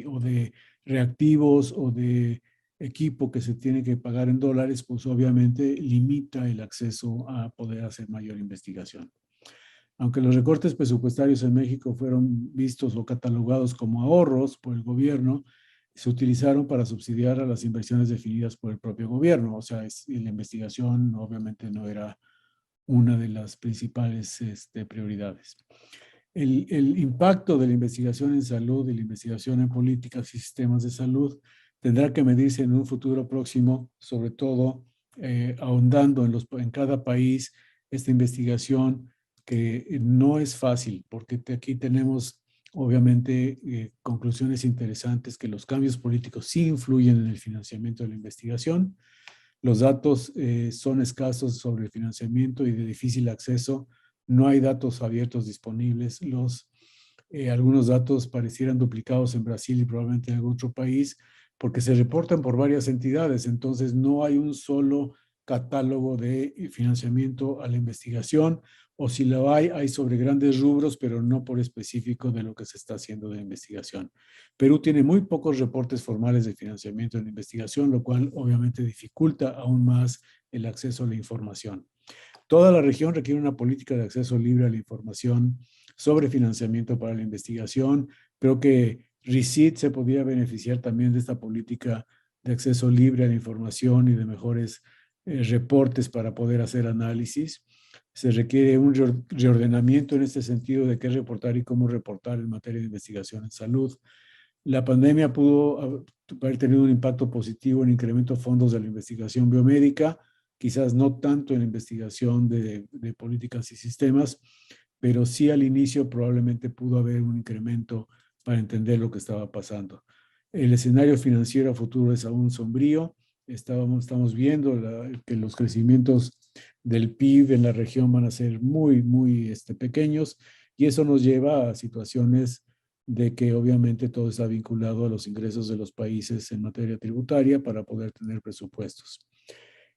o de reactivos o de equipo que se tiene que pagar en dólares, pues obviamente limita el acceso a poder hacer mayor investigación. Aunque los recortes presupuestarios en México fueron vistos o catalogados como ahorros por el gobierno, se utilizaron para subsidiar a las inversiones definidas por el propio gobierno. O sea, la investigación obviamente no era una de las principales prioridades. El impacto de la investigación en salud y la investigación en políticas y sistemas de salud tendrá que medirse en un futuro próximo, sobre todo ahondando en cada país esta investigación, que no es fácil, porque aquí tenemos obviamente conclusiones interesantes, que los cambios políticos sí influyen en el financiamiento de la investigación. Los datos son escasos sobre el financiamiento y de difícil acceso. No hay datos abiertos disponibles. Algunos datos parecieran duplicados en Brasil y probablemente en algún otro país, porque se reportan por varias entidades. Entonces no hay un solo catálogo de financiamiento a la investigación, o si lo hay sobre grandes rubros, pero no por específico de lo que se está haciendo de investigación. Perú tiene muy pocos reportes formales de financiamiento en investigación, lo cual obviamente dificulta aún más el acceso a la información. Toda la región requiere una política de acceso libre a la información sobre financiamiento para la investigación. Creo que RICIT se podría beneficiar también de esta política de acceso libre a la información y de mejores reportes para poder hacer análisis. Se requiere un reordenamiento en este sentido de qué reportar y cómo reportar en materia de investigación en salud. La pandemia pudo haber tenido un impacto positivo en incremento de fondos de la investigación biomédica, quizás no tanto en la investigación de políticas y sistemas, pero sí al inicio probablemente pudo haber un incremento para entender lo que estaba pasando. El escenario financiero a futuro es aún sombrío. Estamos viendo que los crecimientos del PIB en la región van a ser muy, muy pequeños, y eso nos lleva a situaciones de que obviamente todo está vinculado a los ingresos de los países en materia tributaria para poder tener presupuestos.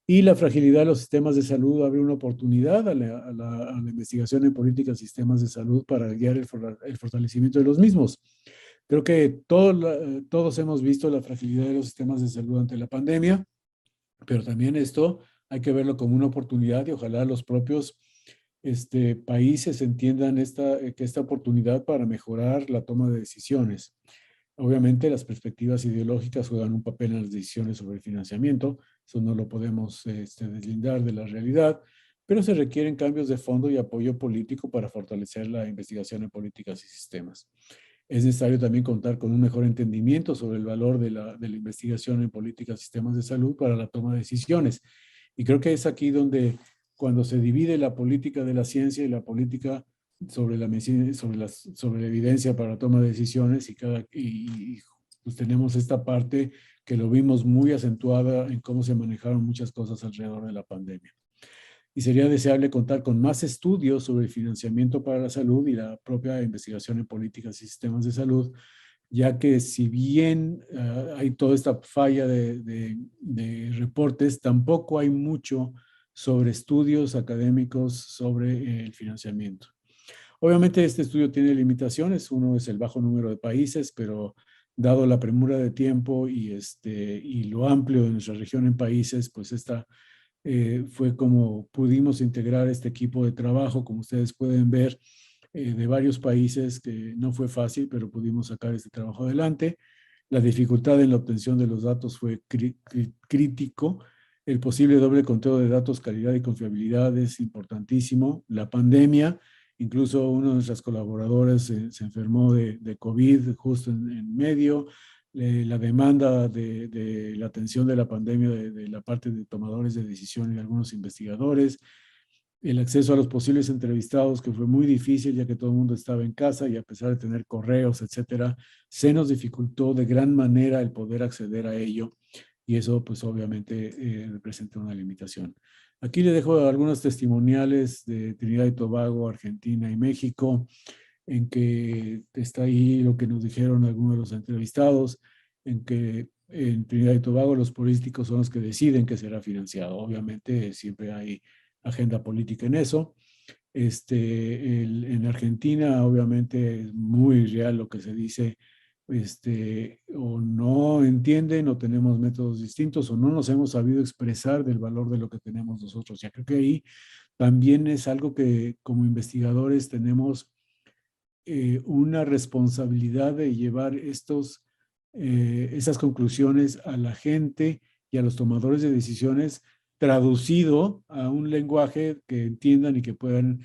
Y la fragilidad de los sistemas de salud abre una oportunidad a la investigación en políticas y sistemas de salud para guiar el fortalecimiento de los mismos. Creo que todos hemos visto la fragilidad de los sistemas de salud ante la pandemia, pero también esto hay que verlo como una oportunidad, y ojalá los propios países entiendan esta oportunidad para mejorar la toma de decisiones. Obviamente las perspectivas ideológicas juegan un papel en las decisiones sobre el financiamiento, eso no lo podemos deslindar de la realidad, pero se requieren cambios de fondo y apoyo político para fortalecer la investigación en políticas y sistemas. Es necesario también contar con un mejor entendimiento sobre el valor de la investigación en políticas y sistemas de salud para la toma de decisiones. Y creo que es aquí donde, cuando se divide la política de la ciencia y la política sobre la medicina, sobre la evidencia para la toma de decisiones, y pues tenemos esta parte que lo vimos muy acentuada en cómo se manejaron muchas cosas alrededor de la pandemia. Y sería deseable contar con más estudios sobre el financiamiento para la salud y la propia investigación en políticas y sistemas de salud, ya que si bien hay toda esta falla de reportes, tampoco hay mucho sobre estudios académicos sobre el financiamiento. Obviamente este estudio tiene limitaciones. Uno es el bajo número de países, pero dado la premura de tiempo y lo amplio de nuestra región en países, pues fue como pudimos integrar este equipo de trabajo, como ustedes pueden ver, de varios países, que no fue fácil, pero pudimos sacar este trabajo adelante. La dificultad en la obtención de los datos fue crítico. El posible doble conteo de datos, calidad y confiabilidad es importantísimo. La pandemia Incluso uno de nuestros colaboradores se enfermó de COVID justo en medio. La demanda de la atención de la pandemia de la parte de tomadores de decisión y de algunos investigadores. El acceso a los posibles entrevistados, que fue muy difícil ya que todo el mundo estaba en casa y a pesar de tener correos, etcétera, se nos dificultó de gran manera el poder acceder a ello y eso pues obviamente representa una limitación. Aquí le dejo algunos testimoniales de Trinidad y Tobago, Argentina y México, en que está ahí lo que nos dijeron algunos de los entrevistados, en que en Trinidad y Tobago los políticos son los que deciden qué será financiado. Obviamente siempre hay agenda política en eso. En Argentina obviamente es muy real lo que se dice, o no entienden o tenemos métodos distintos o no nos hemos sabido expresar del valor de lo que tenemos nosotros. Ya creo que ahí también es algo que como investigadores tenemos una responsabilidad de llevar esas conclusiones a la gente y a los tomadores de decisiones traducido a un lenguaje que entiendan y que puedan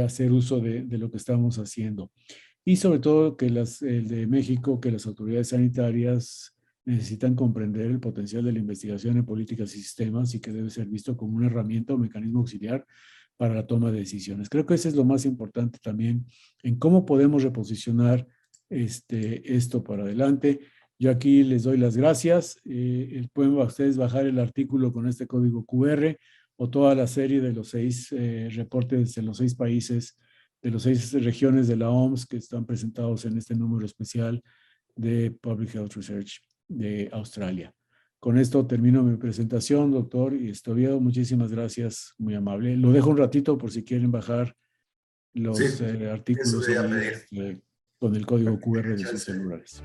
hacer uso de lo que estamos haciendo. Y sobre todo que el de México, que las autoridades sanitarias necesitan comprender el potencial de la investigación en políticas y sistemas y que debe ser visto como una herramienta o mecanismo auxiliar para la toma de decisiones. Creo que eso es lo más importante también en cómo podemos reposicionar esto para adelante. Yo aquí les doy las gracias. Pueden ustedes bajar el artículo con este código QR o toda la serie de los 6 reportes de los 6 países, de los 6 regiones de la OMS que están presentados en este número especial de Public Health Research de Australia. Con esto termino mi presentación, doctor Oviedo. Muchísimas gracias, muy amable. Lo dejo un ratito por si quieren bajar los artículos ahí, con el código QR de sus celulares.